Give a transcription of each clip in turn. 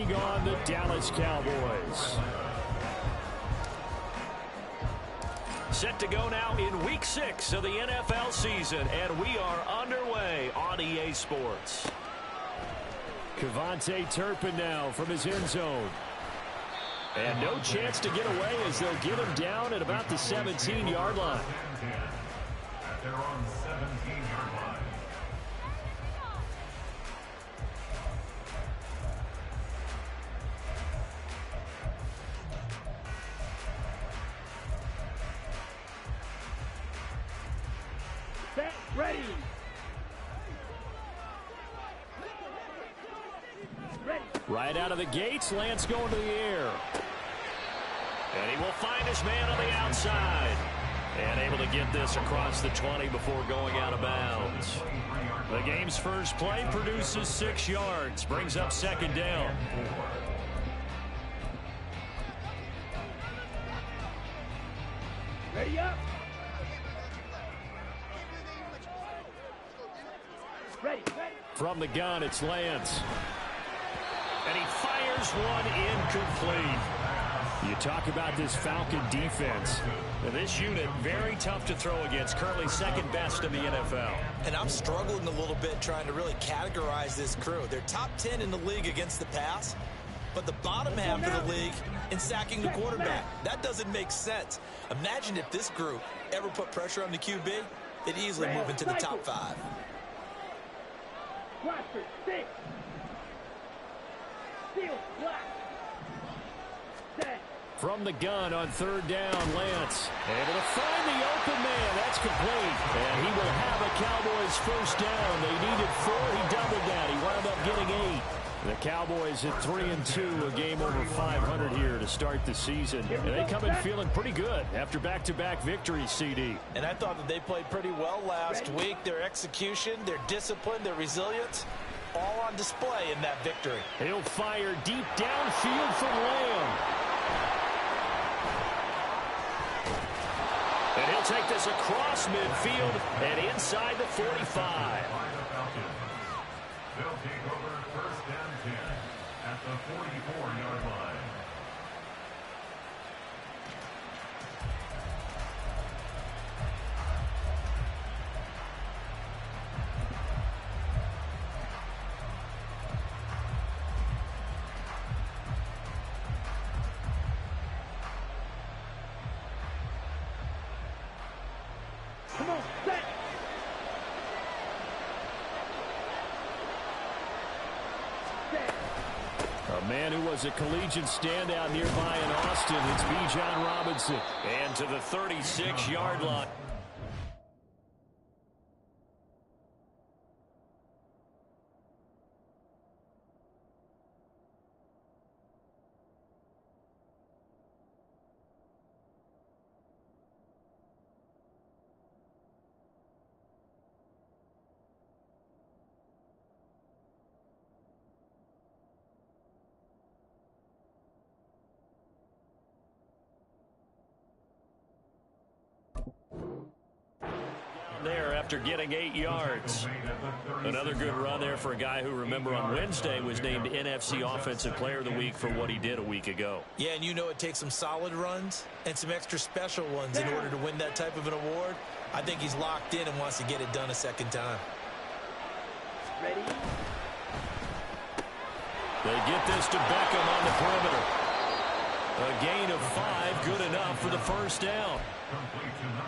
On the Dallas Cowboys. Set to go now in Week 6 of the NFL season, and we are underway on EA Sports. Kevontae Turpin now from his end zone. And no chance to get away as they'll get him down at about the 17-yard line. They're on 17-yard line. Ready. Right out of the gates, Lance going to the air. And he will find his man on the outside. And able to get this across the 20 before going out of bounds. The game's first play produces 6 yards. Brings up second down. Ready up. Ready. From the gun, it's Lance. And he fires one incomplete. You talk about this Falcon defense. Now, this unit, very tough to throw against. Currently second best in the NFL. And I'm struggling a little bit trying to really categorize this crew. They're top 10 in the league against the pass, but the bottom half of the league in sacking the quarterback. That doesn't make sense. Imagine if this group ever put pressure on the QB, they'd easily move into the top 5. Blaster, 6. Steel, black. 10. From the gun on third down, Lance. Able to find the open man. That's complete. And he will have a Cowboys first down. They needed 4. He doubled that. He wound up getting 8. The Cowboys at 3-2, a game over 500 here to start the season. And they come in feeling pretty good after back-to-back victories, CD. And I thought that they played pretty well last week. Their execution, their discipline, their resilience, all on display in that victory. He'll fire deep downfield from Lamb. And he'll take this across midfield and inside the 45. They'll take over first and 10 at the 44-yard line. Come on, set. A man who was a collegiate standout nearby in Austin, it's Bijan Robinson. And to the 36-yard line. There after getting 8 yards. Another good run there for a guy who, remember, on Wednesday was named NFC Offensive Player of the Week for what he did a week ago. Yeah, and you know it takes some solid runs and some extra special ones in order to win that type of an award. I think he's locked in and wants to get it done a second time. Ready. They get this to Beckham on the perimeter. A gain of 5, good enough for the first down.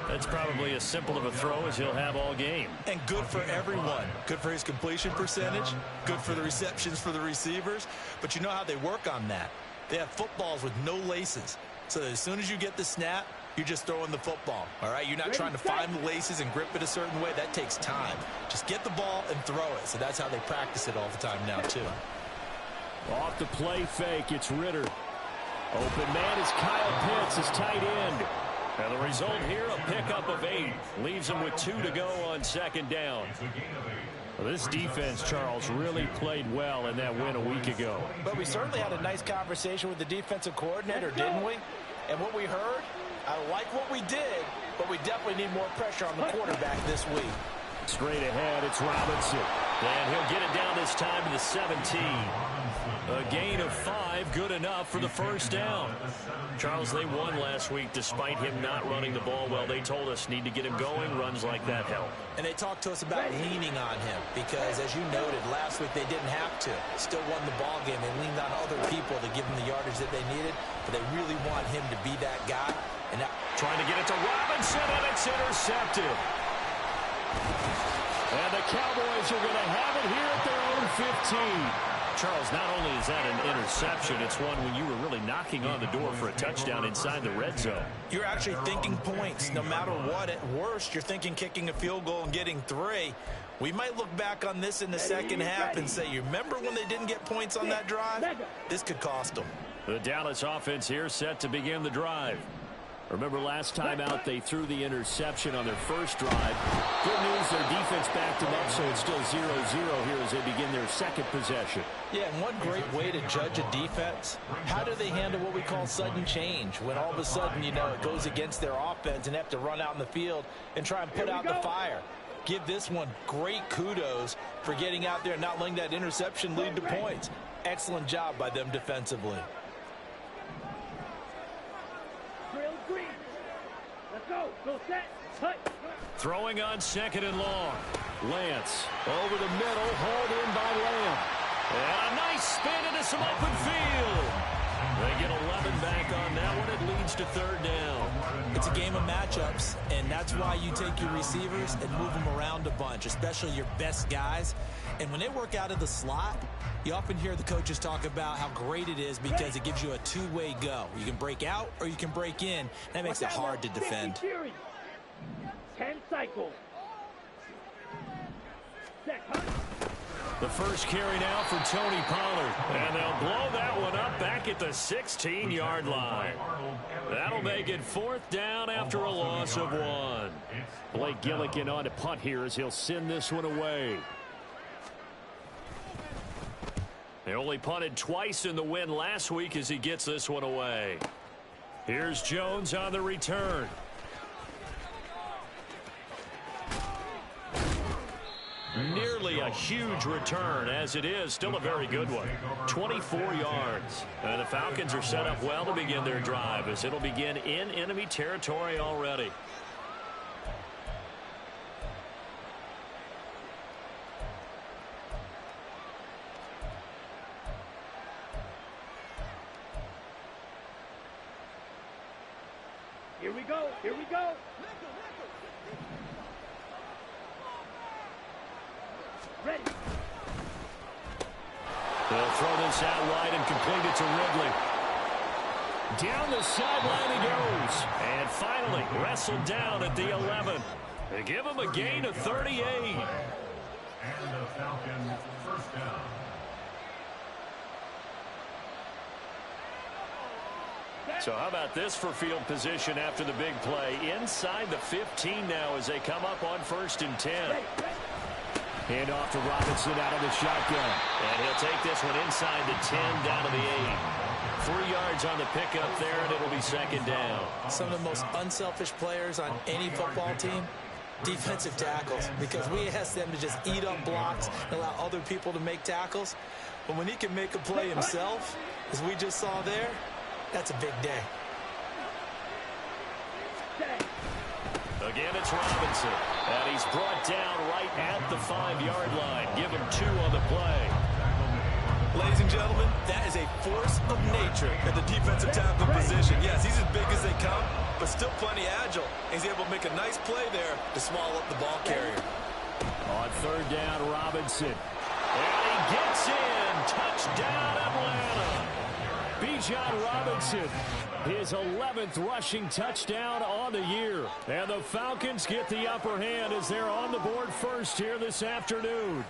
That's probably as simple of a throw as he'll have all game. And good for everyone. Good for his completion percentage. Good for the receptions for the receivers. But you know how they work on that. They have footballs with no laces. So that as soon as you get the snap, you're just throwing the football. All right? You're not trying to find the laces and grip it a certain way. That takes time. Just get the ball and throw it. So that's how they practice it all the time now, too. Off the play fake, it's Ritter. Open man is Kyle Pitts, his tight end. And the result here, a pickup of 8. Leaves him with 2 to go on second down. Well, this defense, Charles, really played well in that win a week ago. But we certainly had a nice conversation with the defensive coordinator, didn't we? And what we heard, I like what we did, but we definitely need more pressure on the quarterback this week. Straight ahead, it's Robinson. And he'll get it down this time to the 17. A gain of 5, good enough for the first down. Charles, they won last week despite him not running the ball well. They told us need to get him going. Runs like that help. And they talked to us about leaning on him because, as you noted, last week they didn't have to. Still won the ball game. They leaned on other people to give them the yardage that they needed, but they really want him to be that guy. And now, trying to get it to Robinson, and it's intercepted. And the Cowboys are going to have it here at their own 15. Charles, not only is that an interception, it's one when you were really knocking on the door for a touchdown inside the red zone. You're actually thinking points. No matter what, at worst, you're thinking kicking a field goal and getting 3. We might look back on this in the second half and say, you remember when they didn't get points on that drive? This could cost them. The Dallas offense here set to begin the drive. Remember last time out they threw the interception on their first drive. Good news, their defense backed them up, so it's still 0-0 here as they begin their second possession. Yeah, and one great way to judge a defense, how do they handle what we call sudden change? When all of a sudden, you know, it goes against their offense and they have to run out in the field and try and put out the fire. Give this one great kudos for getting out there and not letting that interception lead to points. Excellent job by them defensively. Go set. Hut. Throwing on 2nd and long. Lance over the middle, hauled in by Lamb. And a nice spin into some open field. They get 11 back on that one. It leads to 3rd down. It's a game of matchups, and that's why you take your receivers and move them around a bunch, especially your best guys. And when they work out of the slot, you often hear the coaches talk about how great it is because it gives you a two-way go. You can break out or you can break in. That makes it hard to defend. 10 cycles. The first carry now for Tony Pollard. And they'll blow that one up back at the 16-yard line. That'll make it 4th down after a loss of 1. Blake Gillikin on to punt here as he'll send this one away. They only punted twice in the win last week as he gets this one away. Here's Jones on the return. Nearly a huge return, as it is still a very good one. 24 yards. And the Falcons are set up well to begin their drive as it'll begin in enemy territory already. Here we go. Here we go. Ready. They'll throw this out wide and complete it to Ridley. Down the sideline he goes. And finally wrestled down at the 11. They give him a gain of 38. And the Falcons first down. So how about this for field position after the big play? Inside the 15 now as they come up on 1st and 10. Hand off to Robinson out of the shotgun. And he'll take this one inside the 10 down to the 8. 3 yards on the pickup there, and it'll be 2nd down. Some of the most unselfish players on any football team, defensive tackles, because we ask them to just eat up blocks and allow other people to make tackles. But when he can make a play himself, as we just saw there, that's a big day. Again, it's Robinson. And he's brought down right at the 5-yard line. Give him 2 on the play. Ladies and gentlemen, that is a force of nature at the defensive tackle position. Yes, he's as big as they come, but still plenty agile. He's able to make a nice play there to swallow up the ball carrier. On 3rd down, Robinson. And he gets in. Touchdown, Atlanta. Bijan Robinson, his 11th rushing touchdown on the year. And the Falcons get the upper hand as they're on the board first here this afternoon.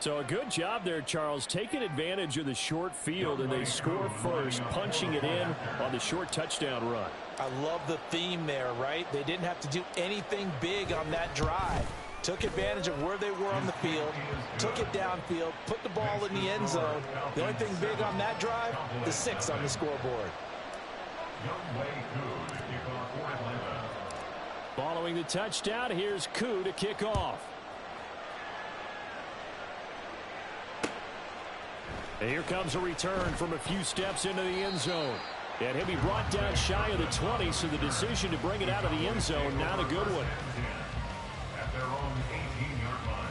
So a good job there, Charles, taking advantage of the short field, and they score first, punching it in on the short touchdown run. I love the theme there, right? They didn't have to do anything big on that drive. Took advantage of where they were on the field, took it downfield, put the ball in the end zone. The only thing big on that drive is 6 on the scoreboard. Following the touchdown, here's Koo to kick off. And here comes a return from a few steps into the end zone. And he'll be brought down shy of the 20, so the decision to bring it out of the end zone, not a good one. At their own 18-yard line.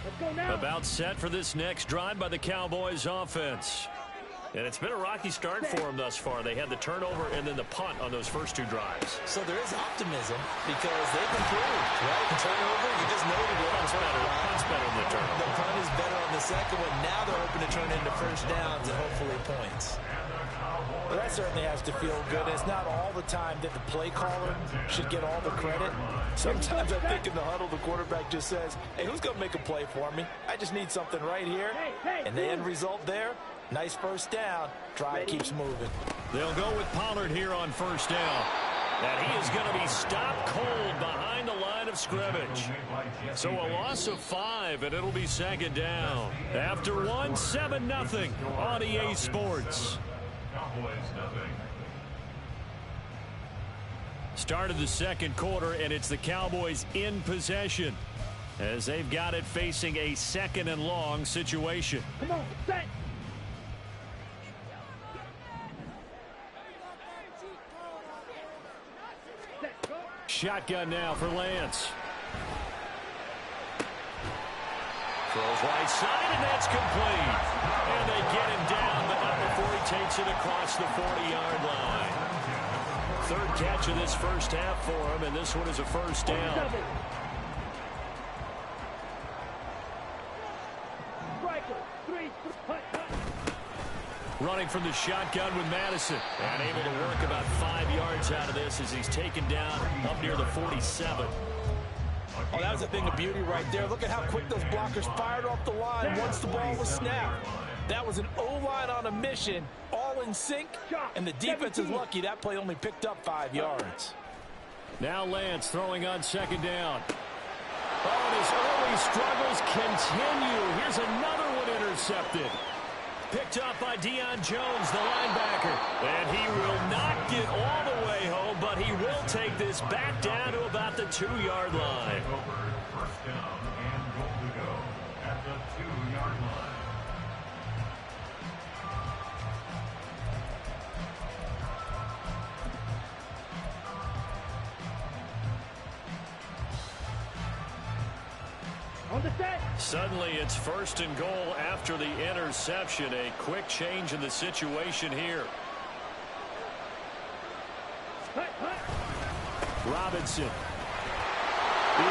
Let's go now. About set for this next drive by the Cowboys offense. And it's been a rocky start for them thus far. They had the turnover and then the punt on those first two drives. So there is optimism because they've improved, right? The turnover, you just noted it. Punt's better than the turnover. The punt is better on the second one. Now they're hoping to turn into first downs and hopefully points. Well, that certainly has to feel good. It's not all the time that the play caller should get all the credit. Sometimes I think in the huddle, the quarterback just says, hey, who's going to make a play for me? I just need something right here. And the end result there, nice first down. Drive keeps moving. They'll go with Pollard here on first down. And he is going to be stopped cold behind the line of scrimmage. So a loss of 5, and it'll be second down. After 1, 7-0 on EA Sports. Cowboys nothing. Start of the second quarter, and it's the Cowboys in possession as they've got it facing a second and long situation. Come on, set. Set, go. Shotgun now for Lance. Throws right side, and that's complete. And they get him down, but not before he takes it across the 40-yard line. Third catch of this first half for him, and this one is a first down. Running from the shotgun with Madison. And able to work about 5 yards out of this as he's taken down up near the 47. Oh, that was a thing of beauty right there. Look at how quick those blockers fired off the line once the ball was snapped. That was an O-line on a mission, all in sync, and the defense is lucky that play only picked up 5 yards. Now Lance throwing on second down. Oh, and his early struggles continue. Here's another one intercepted. Picked up by Deion Jones, the linebacker. And he will not get all the way home, but he will take this back down to about the 2-yard line. First down and goal to go at the 2-yard line. On the set. Suddenly it's first and goal after the interception. A quick change in the situation here. Hut, hut. Robinson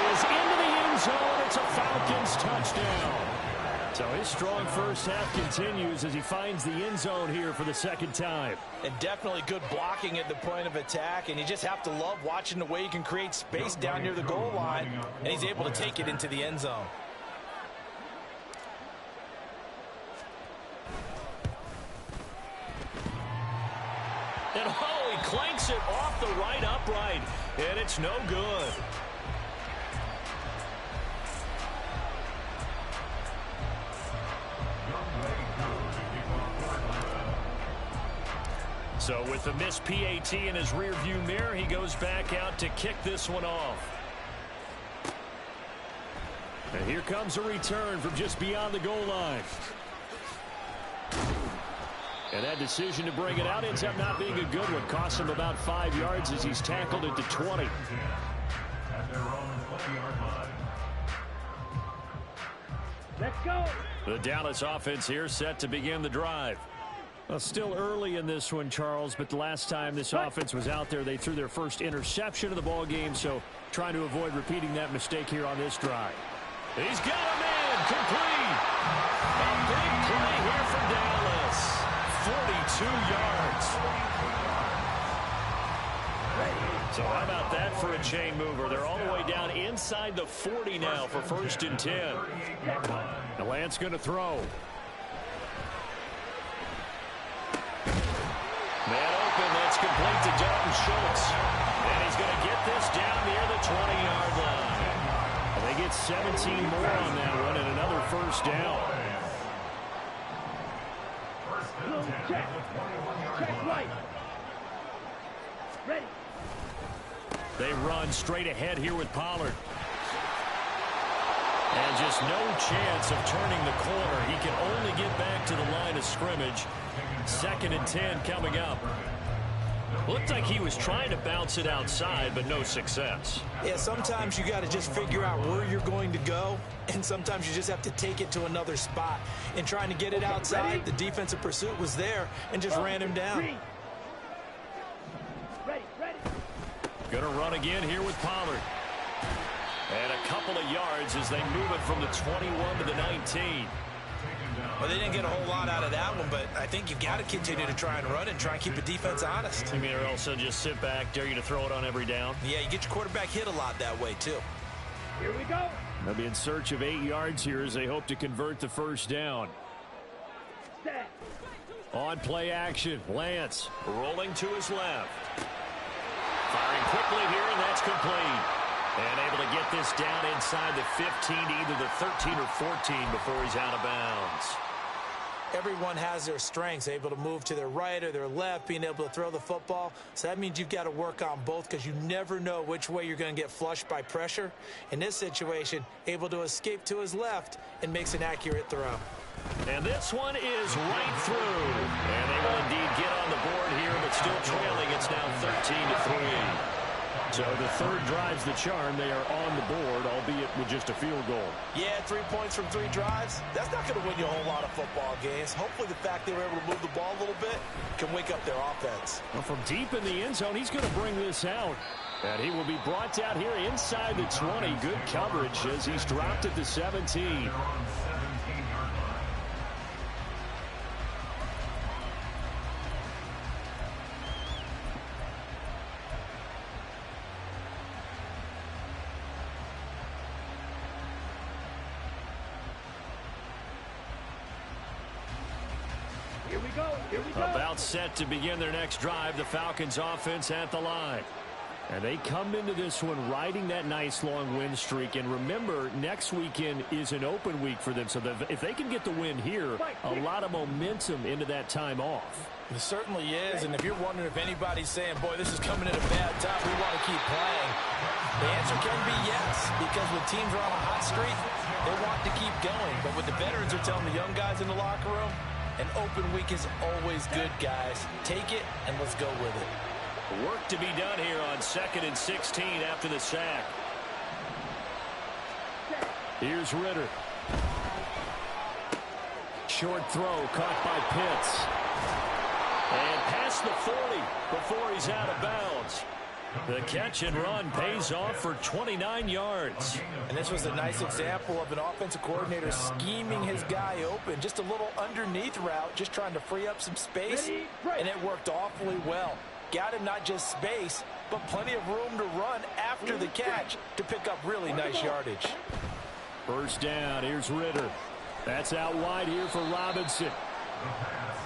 is into the end zone. It's a Falcons touchdown. So his strong first half continues as he finds the end zone here for the second time. And definitely good blocking at the point of attack, and you just have to love watching the way he can create space down near the goal line, and he's able to take it into the end zone. And oh, he clanks it off the right upright, and it's no good. So with the missed PAT in his rearview mirror, he goes back out to kick this one off. And here comes a return from just beyond the goal line. And that decision to bring it out ends up not being a good one. Costs him about 5 yards as he's tackled at the 20. At their own 20-yard line. Let's go. The Dallas offense here set to begin the drive. Well, still early in this one, Charles, but the last time this offense was out there, they threw their first interception of the ball game, so trying to avoid repeating that mistake here on this drive. He's got a man complete. A big play here from Dallas. 42 yards. So how about that for a chain mover? They're all the way down inside the 40 now for first and 10. Now Lance going to throw. Man open, that's complete to Dalton Schultz. And he's going to get this down near the 20-yard line. And they get 17 more on that one and another first down. First Blue, check. Check right. Ready. They run straight ahead here with Pollard. And just no chance of turning the corner. He can only get back to the line of scrimmage. 2nd and 10 coming up. Looked like he was trying to bounce it outside, but no success. Yeah, sometimes you got to just figure out where you're going to go, and sometimes you just have to take it to another spot. In trying to get it outside, the defensive pursuit was there and just ran him down. Ready. Going to run again here with Pollard. And a couple of yards as they move it from the 21 to the 19. Well, they didn't get a whole lot out of that one, but I think you've got to continue to try and run and try and keep the defense honest. You mean, or else they'll just sit back, dare you to throw it on every down? Yeah, you get your quarterback hit a lot that way, too. Here we go. They'll be in search of 8 yards here as they hope to convert the first down. Set. On play action, Lance rolling to his left. Firing quickly here, and that's complete. And able to get this down inside the 15, either the 13 or 14 before he's out of bounds. Everyone has their strengths, able to move to their right or their left, being able to throw the football. So that means you've got to work on both because you never know which way you're going to get flushed by pressure. In this situation, able to escape to his left and makes an accurate throw. And this one is right through. And they will indeed get on the board here, but still trailing. It's now 13-3. So the third drive's the charm. They are on the board, albeit with just a field goal. Yeah, 3 points from 3 drives. That's not going to win you a whole lot of football games. Hopefully the fact they were able to move the ball a little bit can wake up their offense. Well, from deep in the end zone, he's going to bring this out. And he will be brought down here inside the 20. Good coverage as he's dropped at the 17. About set to begin their next drive, the Falcons offense at the line. And they come into this one riding that nice long win streak. And remember, next weekend is an open week for them. So if they can get the win here, a lot of momentum into that time off. It certainly is. And if you're wondering if anybody's saying, boy, this is coming at a bad time, we want to keep playing, the answer can be yes. Because when teams are on a hot streak, they want to keep going. But what the veterans are telling the young guys in the locker room, an open week is always good, guys. Take it, and let's go with it. Work to be done here on 2nd and 16 after the sack. Here's Ritter. Short throw caught by Pitts. And past the 40 before he's out of bounds. The catch and run pays off for 29 yards. And this was a nice example of an offensive coordinator scheming his guy open. Just a little underneath route, just trying to free up some space. And it worked awfully well. Got him not just space, but plenty of room to run after the catch to pick up really nice yardage. First down, here's Ritter. That's out wide here for Robinson.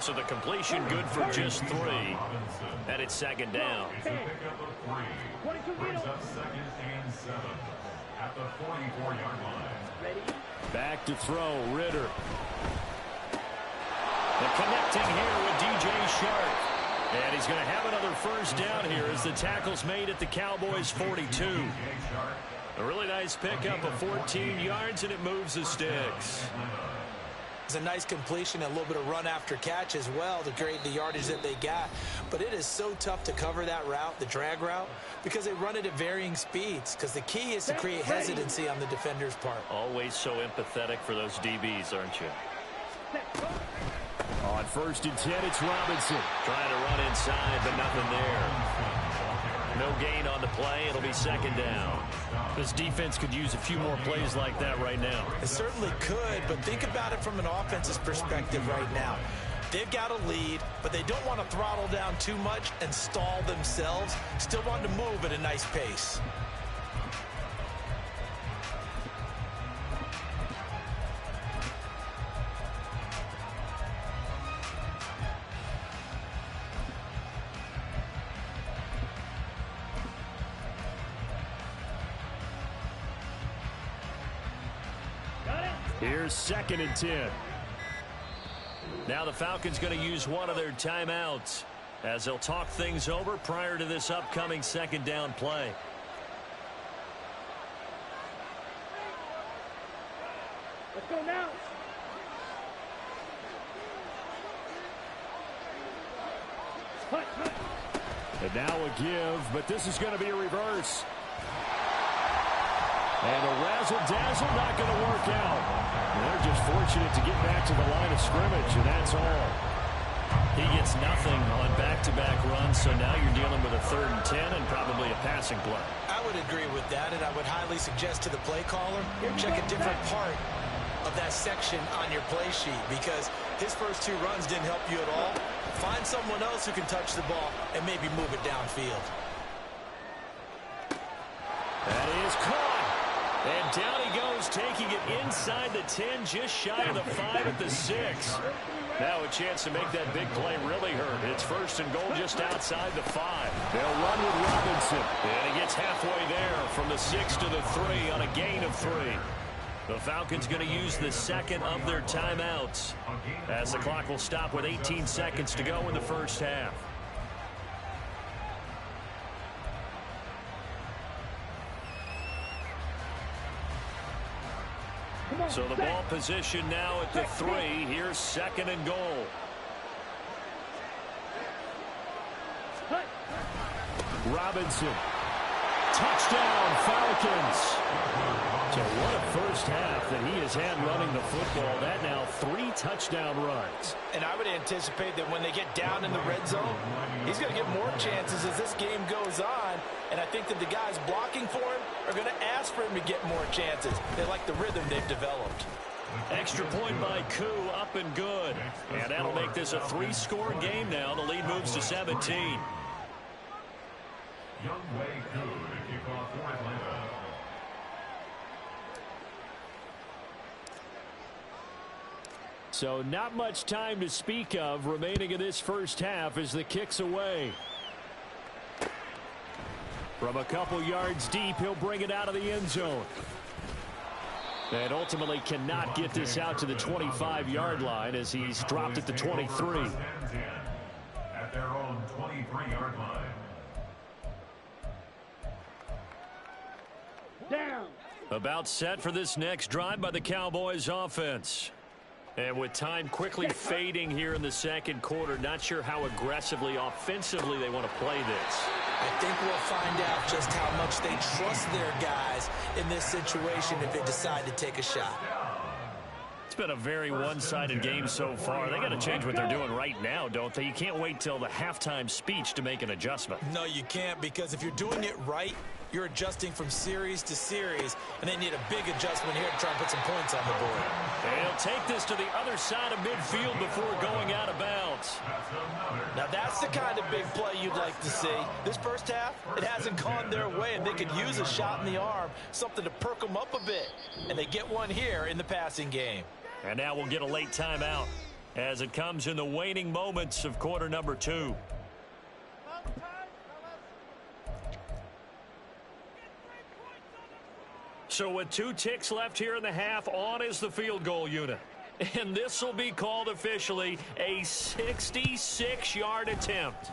So the completion good for just 3. And it's 2nd down. Brings up 2nd and 7 at the 44-yard line. Back to throw, Ritter. And connecting here with DJ Shark. And he's going to have another first down here as the tackle's made at the Cowboys 42. A really nice pickup of 14 yards, and it moves the sticks. It's a nice completion, a little bit of run after catch as well to create the yardage that they got. But it is so tough to cover that route, the drag route, because they run it at varying speeds. Because the key is to create hesitancy on the defender's part. Always so empathetic for those DBs, aren't you? On 1st and 10, it's Robinson. Trying to run inside, but nothing there. No gain on the play. It'll be 2nd down. This defense could use a few more plays like that right now. It certainly could, but think about it from an offense's perspective right now. They've got a lead, but they don't want to throttle down too much and stall themselves. Still want to move at a nice pace. Here's 2nd and 10. Now the Falcons going to use one of their timeouts as they'll talk things over prior to this upcoming second down play. Let's go now. And now a give, but this is going to be a reverse. And a razzle-dazzle not going to work out. And they're just fortunate to get back to the line of scrimmage, and that's all. He gets nothing on back-to-back runs, so now you're dealing with a 3rd and 10 and probably a passing play. I would agree with that, and I would highly suggest to the play caller, check a different part of that section on your play sheet, because his first 2 runs didn't help you at all. Find someone else who can touch the ball and maybe move it downfield. That is caught. And down he goes, taking it inside the 10, just shy of the 5 at the 6. Now a chance to make that big play really hurt. It's 1st and goal just outside the 5. They'll run with Robinson. And he gets halfway there from the 6 to the 3 on a gain of 3. The Falcons going to use the second of their timeouts as the clock will stop with 18 seconds to go in the first half. So the ball position now at the 3. Here's 2nd and goal. Robinson. Touchdown, Falcons. So what a first half that he has had running the football. That now 3 touchdown runs. And I would anticipate that when they get down in the red zone, he's going to get more chances as this game goes on. And I think that the guys blocking for him are going to ask for him to get more chances. They like the rhythm they've developed. Extra point by Koo, up and good. And that'll make this a 3-score game now. The lead moves to 17. Young Wei Koo to kick off for Atlanta. So not much time to speak of remaining in this first half as the kick's away. From a couple yards deep, he'll bring it out of the end zone. And ultimately cannot get this out to the 25-yard line as he's dropped at the 23. At their own 23-yard line. Down. About set for this next drive by the Cowboys offense. And with time quickly fading here in the second quarter, not sure how aggressively, offensively they want to play this. I think we'll find out just how much they trust their guys in this situation if they decide to take a shot. It's been a very one-sided game so far. They got to change what they're doing right now, don't they? You can't wait till the halftime speech to make an adjustment. No, you can't, because if you're doing it right, you're adjusting from series to series, and they need a big adjustment here to try and put some points on the board. And he'll take this to the other side of midfield before going out of bounds. Now that's the kind of big play you'd like to see. This first half, it hasn't gone their way, and they could use a shot in the arm, something to perk them up a bit. And they get one here in the passing game. And now we'll get a late timeout as it comes in the waning moments of quarter number 2. So with 2 ticks left here in the half, on is the field goal unit. And this will be called officially a 66-yard attempt.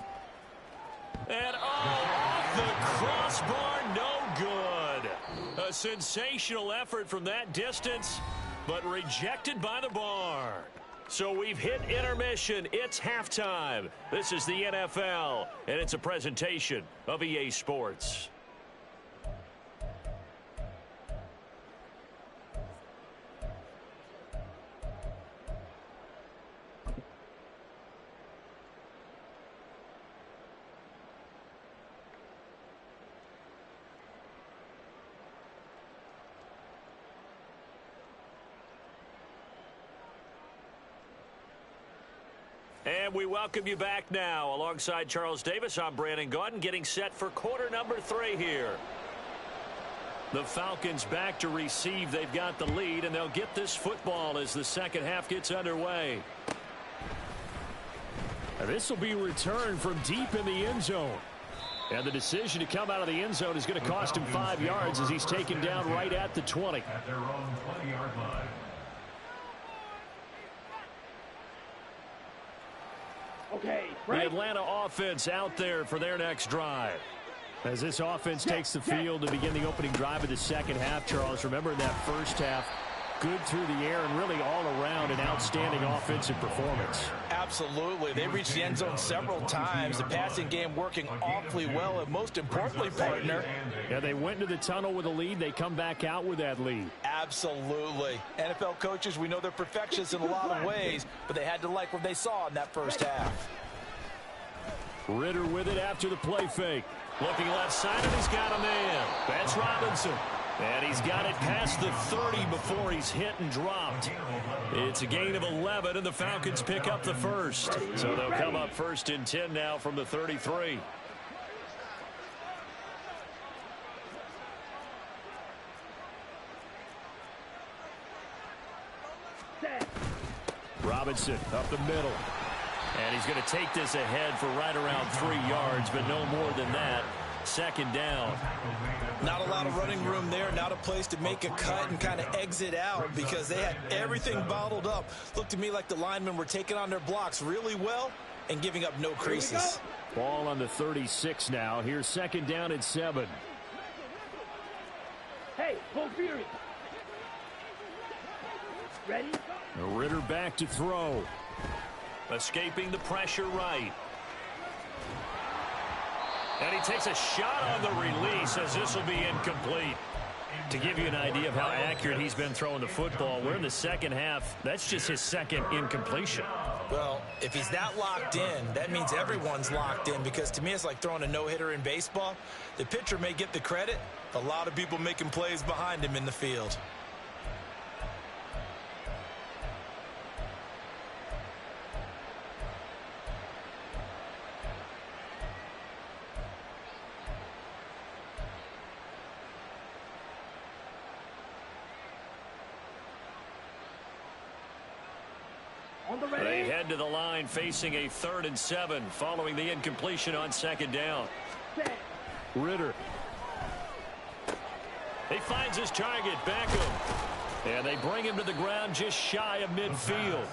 And off the crossbar, no good. A sensational effort from that distance, but rejected by the bar. So we've hit intermission. It's halftime. This is the NFL, and it's a presentation of EA Sports. And we welcome you back now. Alongside Charles Davis, I'm Brandon Gaudin, getting set for quarter number 3 here. The Falcons back to receive. They've got the lead, and they'll get this football as the second half gets underway. And this will be returned from deep in the end zone. And the decision to come out of the end zone is going to cost him 5 yards as he's taken down right at the 20. At their own 20-yard line. Okay, the Atlanta offense out there for their next drive. As this offense takes the field to begin the opening drive of the second half, Charles, remember in that first half, good through the air and really all around an outstanding offensive performance. Absolutely. They reached the end zone several times. The passing game working awfully well, and most importantly, partner. Yeah, they went into the tunnel with a lead. They come back out with that lead. Absolutely. NFL coaches, we know they're perfectionists in a lot of ways, but they had to like what they saw in that first half. Ritter with it after the play fake. Looking left side, and he's got a man. That's Robinson. And he's got it past the 30 before he's hit and dropped. It's a gain of 11, and the Falcons pick up the first. So they'll come up 1st and 10 now from the 33. Robinson up the middle. And he's going to take this ahead for right around 3 yards, but no more than that. 2nd down. Not a lot of running room there, not a place to make a cut and kind of exit out because they had everything bottled up. Looked to me like the linemen were taking on their blocks really well and giving up no creases. Ball on the 36 now. Here's 2nd down and 7. Hey, Paul Fury. Ready? Ritter back to throw. Escaping the pressure right. And he takes a shot on the release as this will be incomplete. To give you an idea of how accurate he's been throwing the football, we're in the second half. That's just his 2nd incompletion. Well, if he's that locked in, that means everyone's locked in because to me it's like throwing a no-hitter in baseball. The pitcher may get the credit. A lot of people making plays behind him in the field. They head to the line facing a 3rd and 7 following the incompletion on 2nd down. Ritter. He finds his target, Beckham. And they bring him to the ground just shy of midfield.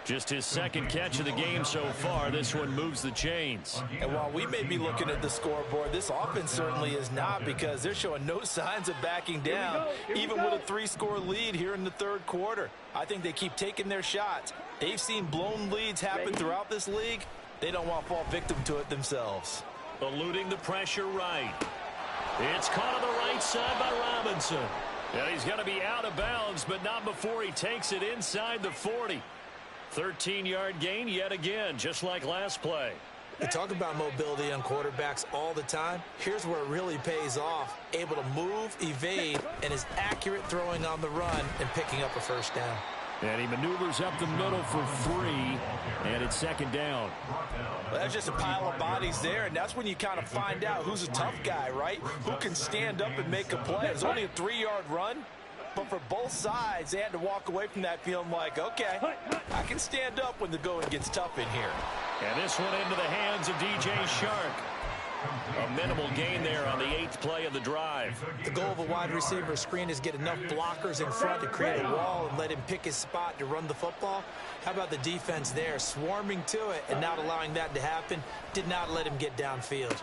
Just his 2nd catch of the game so far. This one moves the chains. And while we may be looking at the scoreboard, this offense certainly is not because they're showing no signs of backing down, even with a 3-score lead here in the 3rd quarter. I think they keep taking their shots. They've seen blown leads happen throughout this league. They don't want to fall victim to it themselves. Eluding the pressure right. It's caught on the right side by Robinson. And he's going to be out of bounds, but not before he takes it inside the 40. 13-yard gain yet again, just like last play. You talk about mobility on quarterbacks all the time. Here's where it really pays off. Able to move, evade, and is accurate throwing on the run and picking up a 1st down. And he maneuvers up the middle for 3, and it's 2nd down. Well, that's just a pile of bodies there, and that's when you kind of find out who's a tough guy, right? Who can stand up and make a play. It's only a 3-yard run, but for both sides, they had to walk away from that feeling like, okay, I can stand up when the going gets tough in here. And this one into the hands of DJ Shark. A minimal gain there on the 8th play of the drive. The goal of a wide receiver screen is get enough blockers in front to create a wall and let him pick his spot to run the football. How about the defense there, swarming to it and not allowing that to happen? Did not let him get downfield.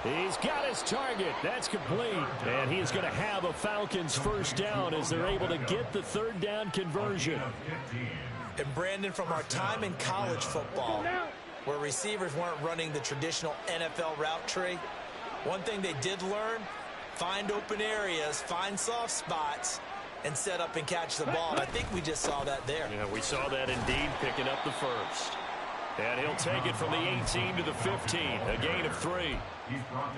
He's got his target. That's complete. And he's going to have a Falcons 1st down as they're able to get the 3rd down conversion. And Brandon, from our time in college football, where receivers weren't running the traditional NFL route tree, one thing they did learn, find open areas, find soft spots, and set up and catch the ball. And I think we just saw that there. Yeah, we saw that indeed, picking up the 1st. And he'll take it from the 18 to the 15, a gain of 3.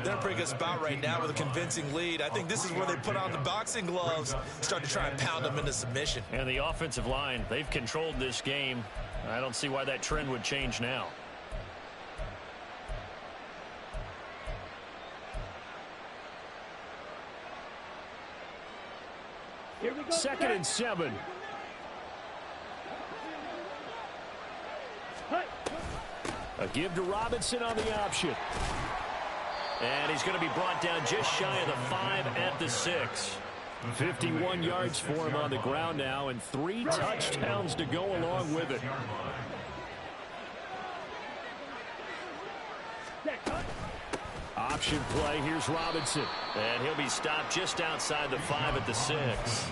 They're a pretty good spot right now with a convincing lead. I think this is where they put on the boxing gloves, start to try and pound them into submission. And the offensive line, they've controlled this game. I don't see why that trend would change now. Here we go. 2nd and 7. A give to Robinson on the option. And he's going to be brought down just shy of the 5 at the 6. 51 yards for him on the ground now, and 3 touchdowns to go along with it. Option play. Here's Robinson. And he'll be stopped just outside the 5 at the 6.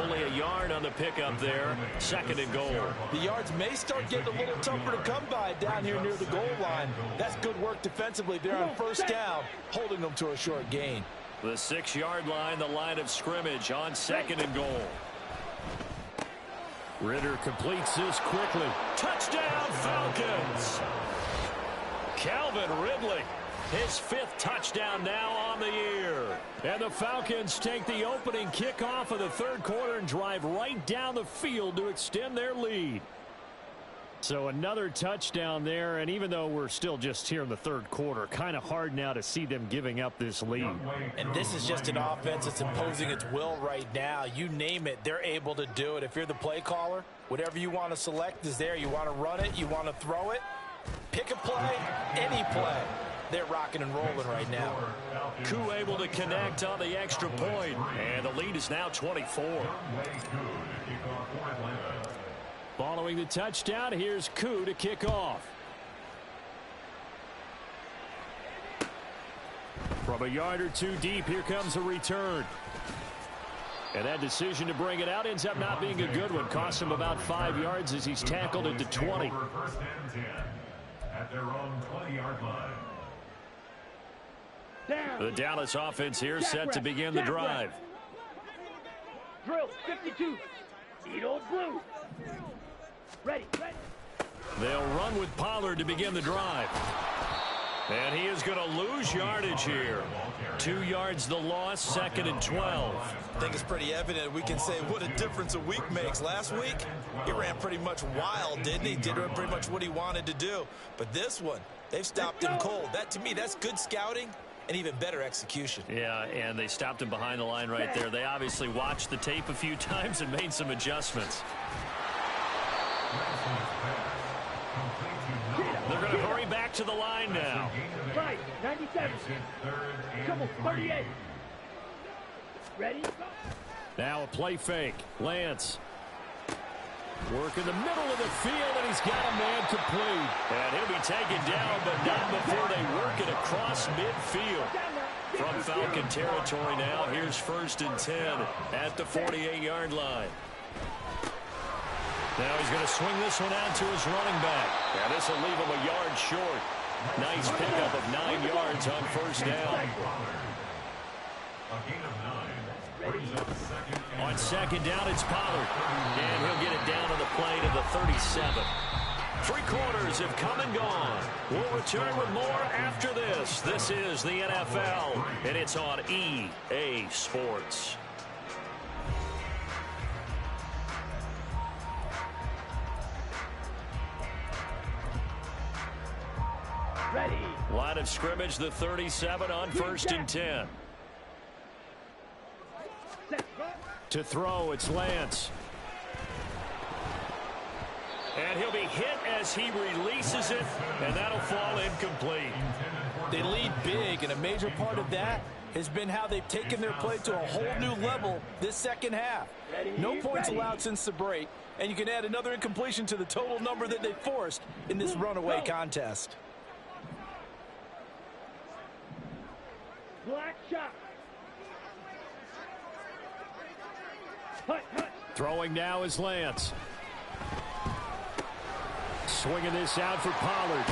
Only a yard on the pickup there. 2nd and goal. The yards may start getting a little tougher to come by down here near the goal line. That's good work defensively there on 1st down, holding them to a short gain. The 6-yard line, the line of scrimmage on 2nd and goal. Ritter completes this quickly. Touchdown, Falcons! Calvin Ridley, his 5th touchdown now on the year. And the Falcons take the opening kickoff of the 3rd quarter and drive right down the field to extend their lead. So another touchdown there, and even though we're still just here in the 3rd quarter, kind of hard now to see them giving up this lead. And this is just an offense that's imposing its will right now. You name it, they're able to do it. If you're the play caller, whatever you want to select is there. You want to run it, you want to throw it, pick a play, any play. They're rocking and rolling right now. Koo able to connect on the extra point, and the lead is now 24. Following the touchdown, here's Koo to kick off. From a yard or 2 deep, here comes a return. And that decision to bring it out ends up not being a good one. Costs him about 5 yards as he's tackled into 20. First and 10 at their own 20-yard line. The Dallas offense here set to begin the drive. Drill 52. Eat old blue. Ready. They'll run with Pollard to begin the drive. And he is going to lose yardage here. 2 yards the loss, 2nd and 12. I think it's pretty evident. We can say what a difference a week makes. Last week, he ran pretty much wild, didn't he? Did pretty much what he wanted to do. But this one, they've stopped him cold. That, to me, that's good scouting and even better execution. Yeah, and they stopped him behind the line right there. They obviously watched the tape a few times and made some adjustments. They're going to hurry back to the line now. Right, 97. Couple 38. Ready? Now a play fake. Lance. Work in the middle of the field, and he's got a man complete. And he'll be taken down, but not before they work it across midfield. From Falcon territory now, here's 1st and 10 at the 48-yard line. Now he's going to swing this one out to his running back. And this will leave him a yard short. Nice pickup of 9 yards on 1st down. On 2nd down, it's Pollard. And he'll get it down to the play to the 37. 3 quarters have come and gone. We'll return with more after this. This is the NFL, and it's on EA Sports. Ready. Line of scrimmage, the 37 on 1st and 10. To throw, it's Lance. And he'll be hit as he releases it, and that'll fall incomplete. They lead big, and a major part of that has been how they've taken their play to a whole new level this second half. No points allowed since the break, and you can add another incompletion to the total number that they forced in this runaway contest. Black shot. Hut. Throwing now is Lance. Swinging this out for Pollard.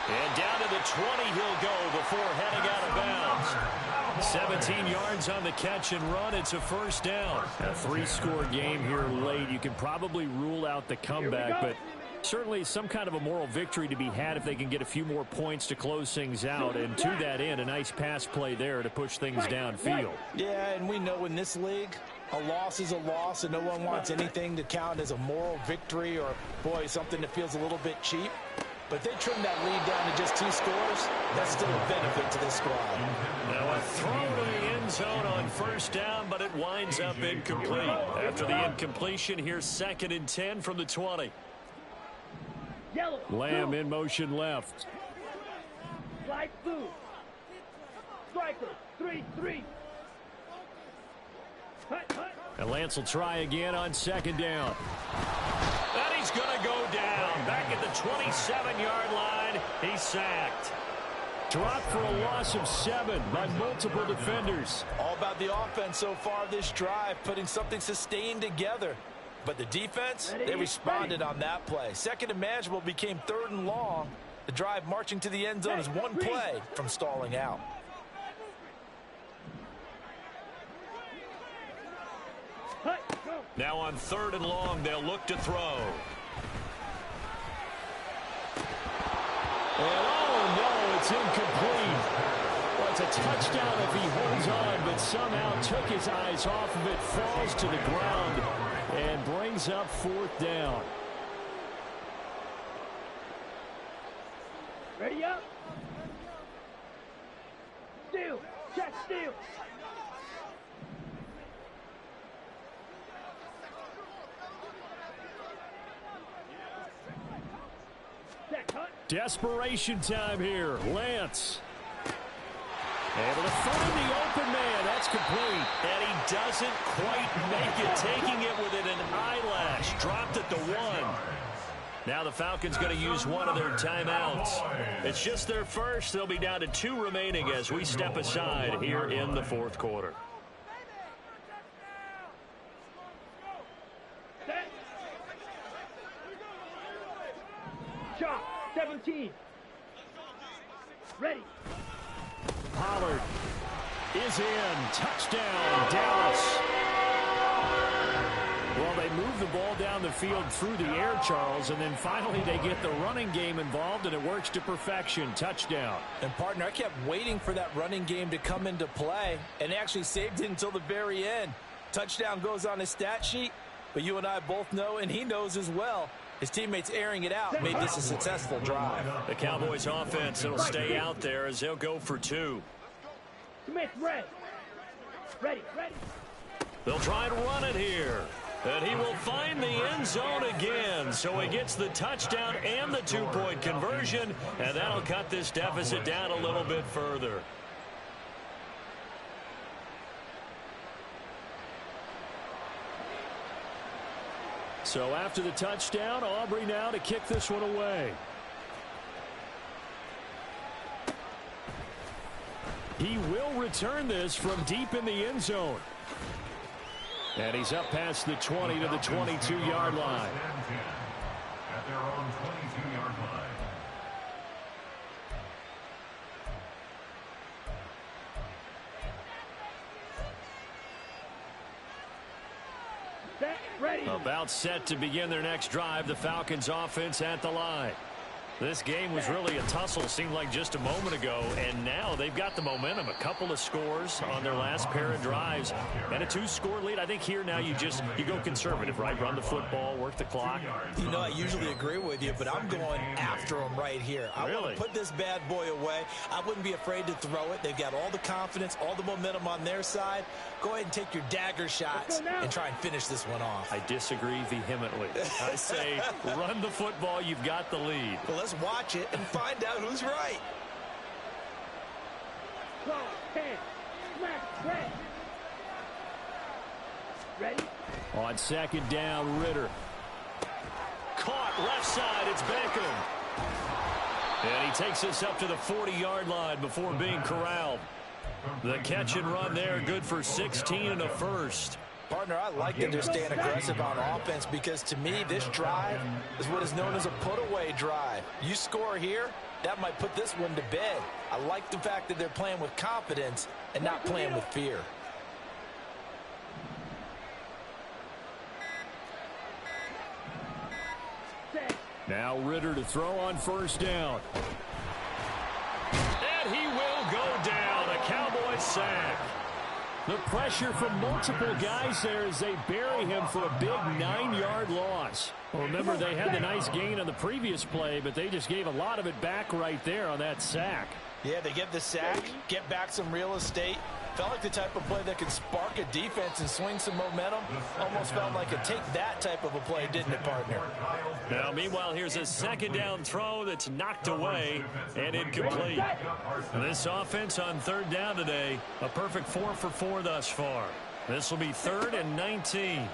And down to the 20 he'll go before heading out of bounds. 17 yards on the catch and run. It's a 1st down. A 3-score game here late. You can probably rule out the comeback, but certainly some kind of a moral victory to be had if they can get a few more points to close things out. And to that end, a nice pass play there to push things downfield. Yeah, and we know in this league, a loss is a loss, and no one wants anything to count as a moral victory or, boy, something that feels a little bit cheap. But they trim that lead down to just 2 scores. That's still a benefit to this squad. Now a throw to the end zone on 1st down, but it winds up incomplete. After the incompletion, here's 2nd and 10 from the 20. Yellow. Lamb in motion left. Slide blue. Striker. 3-3. Hut. And Lance will try again on 2nd down. And he's going to go down. Back at the 27-yard line, he's sacked. dropped for a loss of 7 by multiple defenders. All about the offense so far this drive, putting something sustained together. But the defense, they responded on that play. Second and manageable became 3rd and long. The drive marching to the end zone is one play from stalling out. Now on 3rd and long, they'll look to throw. And oh no, it's incomplete. Well, it's a touchdown if he holds on, but somehow took his eyes off of it, falls to the ground, and brings up 4th down. Ready up. Steal. Check steal. Desperation time here. Lance. Able to find the open man. That's complete. And he doesn't quite make it, taking it within an eyelash. Dropped at the 1. Now the Falcons going to use one of their timeouts. It's just their first. They'll be down to 2 remaining as we step aside here in the 4th quarter. Shot. 17. Ready. Pollard is in. Touchdown, Dallas. Well, they move the ball down the field through the air, Charles, and then finally they get the running game involved, and it works to perfection. Touchdown. And, partner, I kept waiting for that running game to come into play and actually saved it until the very end. Touchdown goes on his stat sheet, but you and I both know, and he knows as well, his teammates airing it out made this a successful drive. The Cowboys offense will stay out there as they'll go for 2. Smith, red. Ready. They'll try and run it here. And he will find the end zone again. So he gets the touchdown and the 2-point conversion. And that'll cut this deficit down a little bit further. So after the touchdown, Aubrey now to kick this one away. He will return this from deep in the end zone. And he's up past the 20 to the 22-yard line. At their own 22-yard line. Set. Ready. About set to begin their next drive. The Falcons offense at the line. This game was really a tussle, seemed like just a moment ago, and now they've got the momentum. A couple of scores on their last pair of drives, and a 2-score lead. I think here now you go conservative, right? Run the football, work the clock. You know, I usually agree with you, but I'm going after them right here. I want to put this bad boy away. I wouldn't be afraid to throw it. They've got all the confidence, all the momentum on their side. Go ahead and take your dagger shots and try and finish this one off. I disagree vehemently. I say run the football. You've got the lead. Well, let's watch it and find out who's right. 12, 10, smash, red. Ready? On 2nd down, Ritter. Caught left side. It's Beckham. And he takes us up to the 40-yard line before being corralled. The catch and run there, good for 16 and a first. Partner, I like that they're staying aggressive on offense because, to me, this drive is what is known as a put-away drive. You score here, that might put this one to bed. I like the fact that they're playing with confidence and not playing with fear. Now Ritter to throw on 1st down. And he will go down. A Cowboys sack. The pressure from multiple guys there as they bury him for a big 9-yard loss. Well, remember, they had the nice gain on the previous play, but they just gave a lot of it back right there on that sack. Yeah, they get the sack, get back some real estate. Felt like the type of play that could spark a defense and swing some momentum. Almost felt like a take-that type of a play, didn't it, partner? Now, meanwhile, here's a 2nd down throw that's knocked away and incomplete. This offense on 3rd down today, a perfect 4 for 4 thus far. This will be 3rd and 19.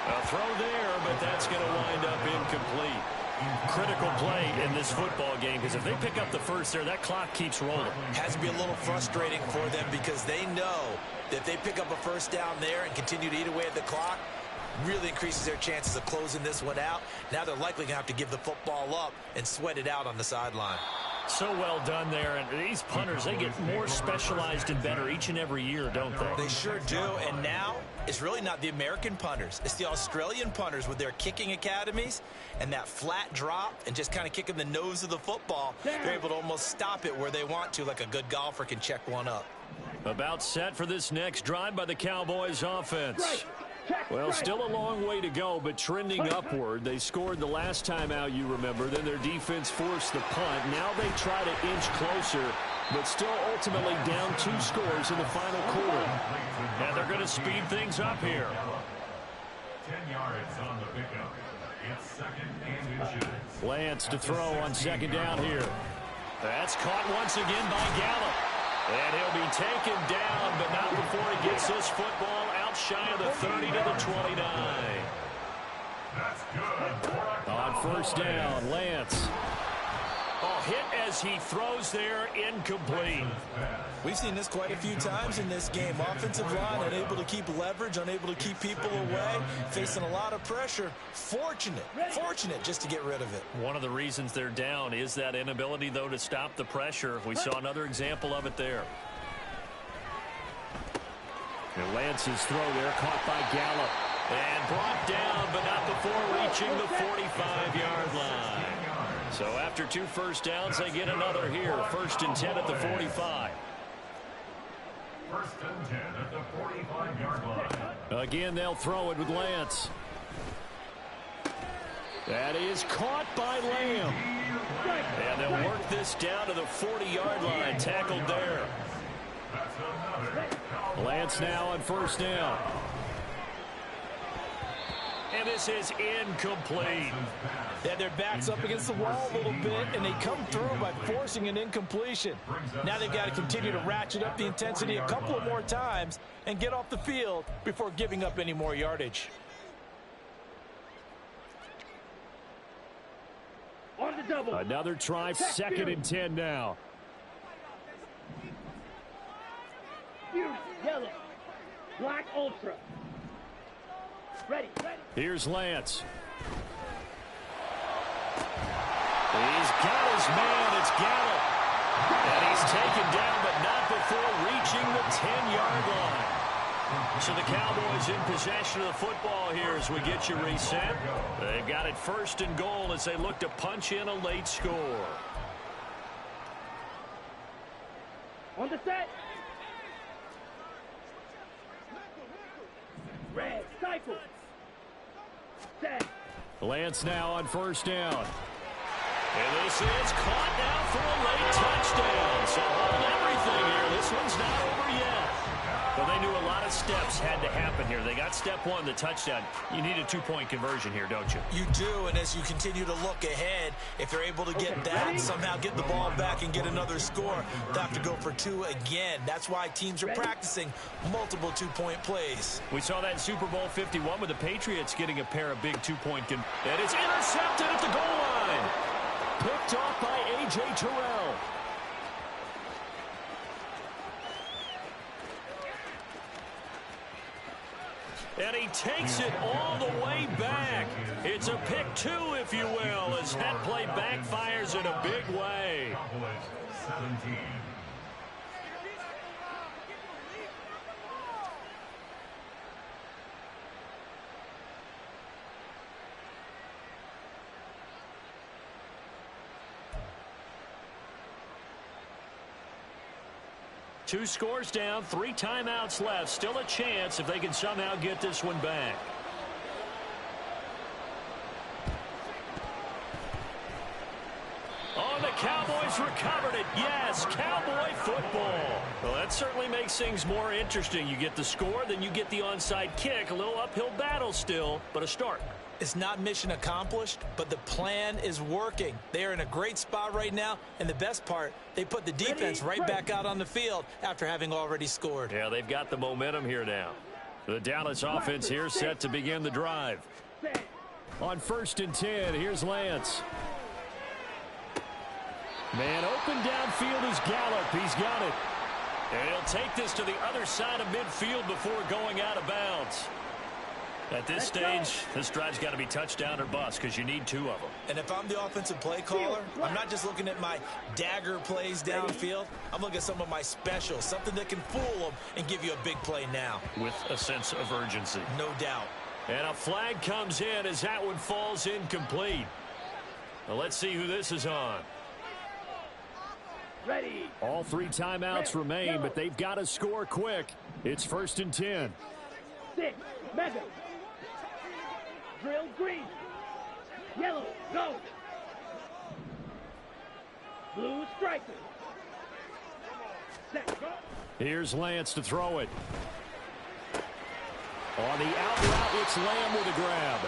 A throw there, but that's going to wind up incomplete. Critical play in this football game, because if they pick up the first there, that clock keeps rolling. Has to be a little frustrating for them because they know that if they pick up a first down there and continue to eat away at the clock, really increases their chances of closing this one out. Now they're likely going to have to give the football up and sweat it out on the sideline. So well done there. And these punters, they get more specialized and better each and every year, don't they? They sure do. And now it's really not the American punters. It's the Australian punters with their kicking academies and that flat drop and just kind of kicking the nose of the football. They're able to almost stop it where they want to, like a good golfer can check one up. About set for this next drive by the Cowboys offense. Well, still a long way to go, but trending upward. They scored the last time out, you remember. Then their defense forced the punt. Now they try to inch closer, but still ultimately down 2 scores in the final quarter. And they're going to speed things up here. 10 yards on the pickup. It's second and inches. Lance to throw on second down here. That's caught once again by Gallup. And he'll be taken down, but not before he gets this football out shy of the 30 to the 29. That's good. On first down, Lance. Hit as he throws there, incomplete. We've seen this quite a few times in this game. Offensive line unable to keep leverage, unable to keep people away, facing a lot of pressure. Fortunate just to get rid of it. One of the reasons they're down is that inability, though, to stop the pressure. We saw another example of it there. And Lance's throw there, caught by Gallup. And brought down, but not before reaching the 45-yard line. So after 2 first downs, they get another here. 1st and 10 at the 45. 1st and 10 at the 45-yard line. Again, they'll throw it with Lance. That is caught by Lamb. And they'll work this down to the 40-yard line. Tackled there. Lance now on first down. And this is incomplete. Yeah, their back's up against the wall a little bit, and they come through by forcing an incompletion. Now they've got to continue to ratchet up the intensity a couple of more times and get off the field before giving up any more yardage. On the double. Another try, 2nd and 10 now. Yellow. Black ultra. Ready. Here's Lance. He's got his man. It's Gallup. And he's taken down, but not before reaching the 10-yard line. So the Cowboys in possession of the football here as we get you reset. They've got it 1st and goal as they look to punch in a late score. On the set. Red, cycle. Set. Lance now on first down. And this is caught now for a late touchdown. So hold everything here. This one's not over yet. But they knew a lot of steps had to happen here. They got step 1, the touchdown. You need a 2-point conversion here, don't you? You do, and as you continue to look ahead, if they're able to get that, somehow get the ball back and get another score, they'll have to go for 2 again. That's why teams are practicing multiple 2-point plays. We saw that in Super Bowl 51 with the Patriots getting a pair of big 2-point. And it's intercepted at the goal line. Picked off by A.J. Terrell. And he takes it all the way back. It's a pick 2, if you will, as that play backfires in a big way. Cowboys 17. Two scores down, 3 timeouts left. Still a chance if they can somehow get this one back. Oh, the Cowboys recovered it. Yes, Cowboy football. Well, that certainly makes things more interesting. You get the score, then you get the onside kick. A little uphill battle still, but a start. It's not mission accomplished, but the plan is working. They are in a great spot right now, and the best part, they put the defense right back out on the field after having already scored. Yeah, they've got the momentum here now. The Dallas offense here set to begin the drive. On 1st and 10, here's Lance. Man open downfield is Gallup. He's got it. And he'll take this to the other side of midfield before going out of bounds. At this stage, this drive's got to be touchdown or bust because you need 2 of them. And if I'm the offensive play caller, I'm not just looking at my dagger plays downfield. I'm looking at some of my specials, something that can fool them and give you a big play now. With a sense of urgency. No doubt. And a flag comes in as that one falls incomplete. Well, let's see who this is on. Ready. All 3 timeouts remain, but they've got to score quick. It's 1st and 10. 6, Mega. Drill green. Yellow, go. Blue striker. Set, go. Here's Lance to throw it. On the out route, it's Lamb with a grab.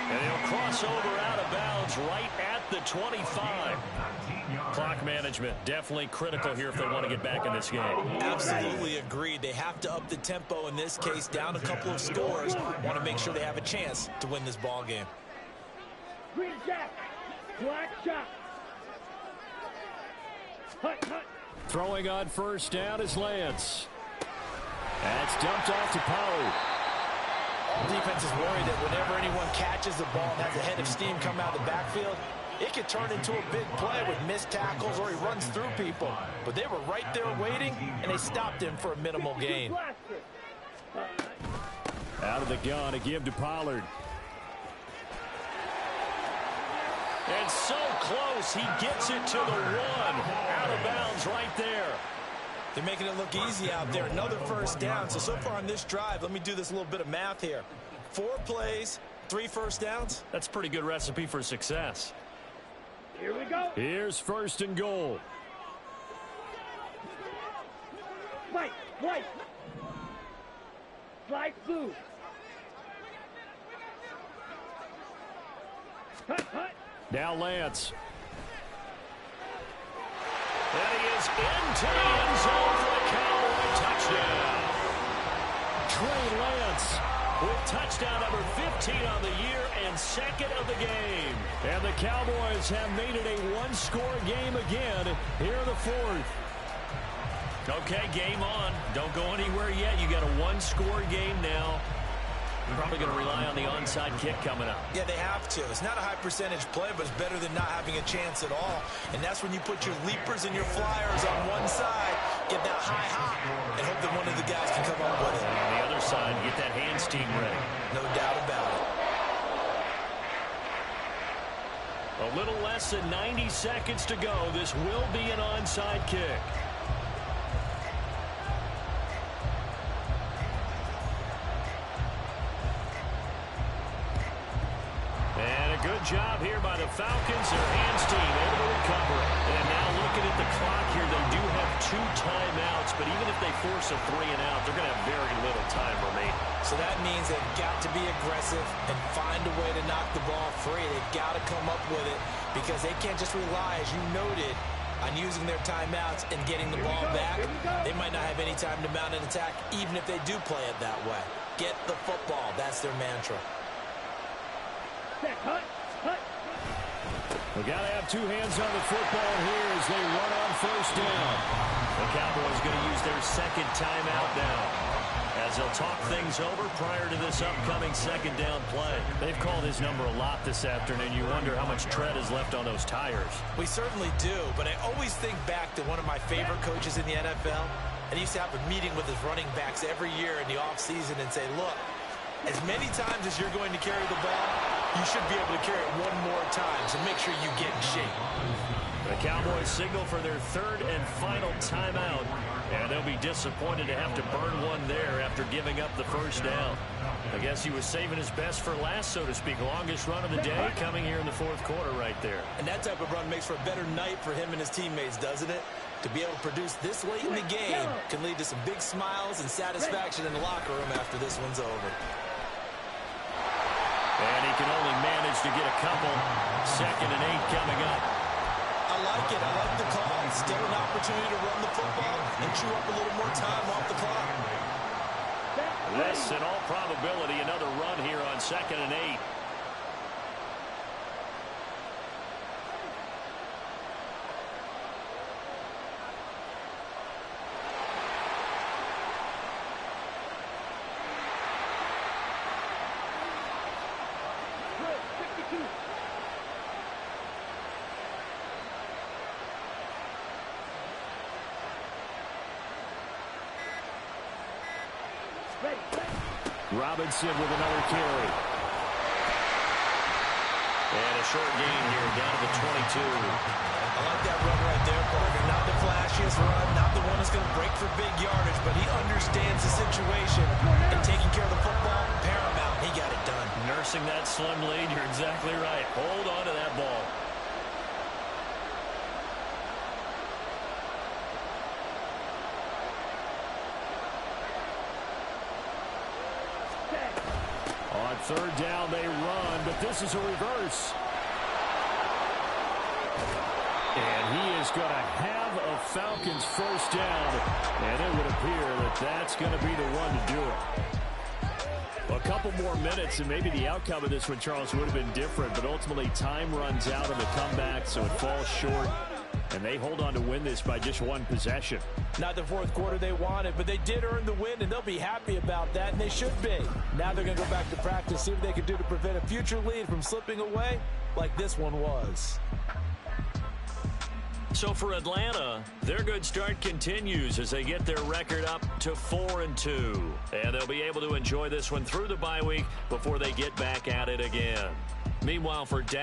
And he'll cross over out of bounds right at the 25. Clock management definitely critical here if they want to get back in this game. Absolutely agreed. They have to up the tempo in this case, down a couple of scores. Want to make sure they have a chance to win this ball game. Green jack. Black shot. Hut, hut. Throwing on 1st down is Lance. That's dumped off to Pollard. Defense is worried that whenever anyone catches the ball and has a head of steam come out of the backfield, it could turn into a big play with missed tackles or he runs through people. But they were right there waiting, and they stopped him for a minimal gain. Out of the gun, a give to Pollard. And so close, he gets it to the 1. Out of bounds right there. They're making it look easy out there. Another 1st down. So far on this drive, let me do this little bit of math here. 4 plays, 3 first downs. That's a pretty good recipe for success. Here we go. Here's 1st and goal. White, white. Slide blue. Hut, hut. Now Lance. And he is into the end zone for the Cowboy touchdown. Trey Lance with touchdown number 15 on the year and 2nd of the game. And the Cowboys have made it a 1-score game again here in the 4th. Okay, game on. Don't go anywhere yet. You got a 1-score game now. You're probably going to rely on the onside kick coming up. Yeah, they have to. It's not a high percentage play, but it's better than not having a chance at all. And that's when you put your leapers and your flyers on one side, get that high hop, and hope that one of the guys can come up with it. On the other side, get that hands team ready. No doubt about it. A little less than 90 seconds to go. This will be an onside kick. Good job here by the Falcons. Their hands team able to recover it. And now looking at the clock here, they do have 2 timeouts, but even if they force a 3 and out, they're going to have very little time remaining. So that means they've got to be aggressive and find a way to knock the ball free. They've got to come up with it because they can't just rely, as you noted, on using their timeouts and getting the ball back. They might not have any time to mount an attack, even if they do play it that way. Get the football. That's their mantra. Hut, hut. We got to have 2 hands on the football here as they run on 1st down. The Cowboys going to use their 2nd timeout now as they'll talk things over prior to this upcoming 2nd down play. They've called his number a lot this afternoon. You wonder how much tread is left on those tires. We certainly do, but I always think back to one of my favorite coaches in the NFL, and he used to have a meeting with his running backs every year in the offseason and say, look, as many times as you're going to carry the ball, you should be able to carry it 1 more time, so make sure you get in shape. The Cowboys signal for their 3rd and final timeout, and they'll be disappointed to have to burn one there after giving up the 1st down. I guess he was saving his best for last, so to speak. Longest run of the day coming here in the 4th quarter right there. And that type of run makes for a better night for him and his teammates, doesn't it? To be able to produce this late in the game can lead to some big smiles and satisfaction in the locker room after this one's over. And he can only manage to get a couple. 2nd and 8 coming up. I like it. I like the call. Still an opportunity to run the football and chew up a little more time off the clock. This, in all probability, another run here on 2nd and 8. Robinson with another carry. And a short gain here down to the 22. I like that run right there, partner. Not the flashiest run, not the one that's going to break for big yardage, but he understands the situation, and taking care of the football, paramount. He got it done. Nursing that slim lead, you're exactly right. Hold on to that ball. On third down, they run, but this is a reverse. And he is going to have a Falcons first down, and it would appear that that's going to be the one to do it. A couple more minutes, and maybe the outcome of this one, Charles, would have been different, but ultimately time runs out on the comeback, so it falls short, and they hold on to win this by just one possession. Not the fourth quarter they wanted, but they did earn the win, and they'll be happy about that, and they should be. Now they're going to go back to practice, see what they can do to prevent a future lead from slipping away like this one was. So for Atlanta, their good start continues as they get their record up to 4-2. And they'll be able to enjoy this one through the bye week before they get back at it again. Meanwhile, for Dallas,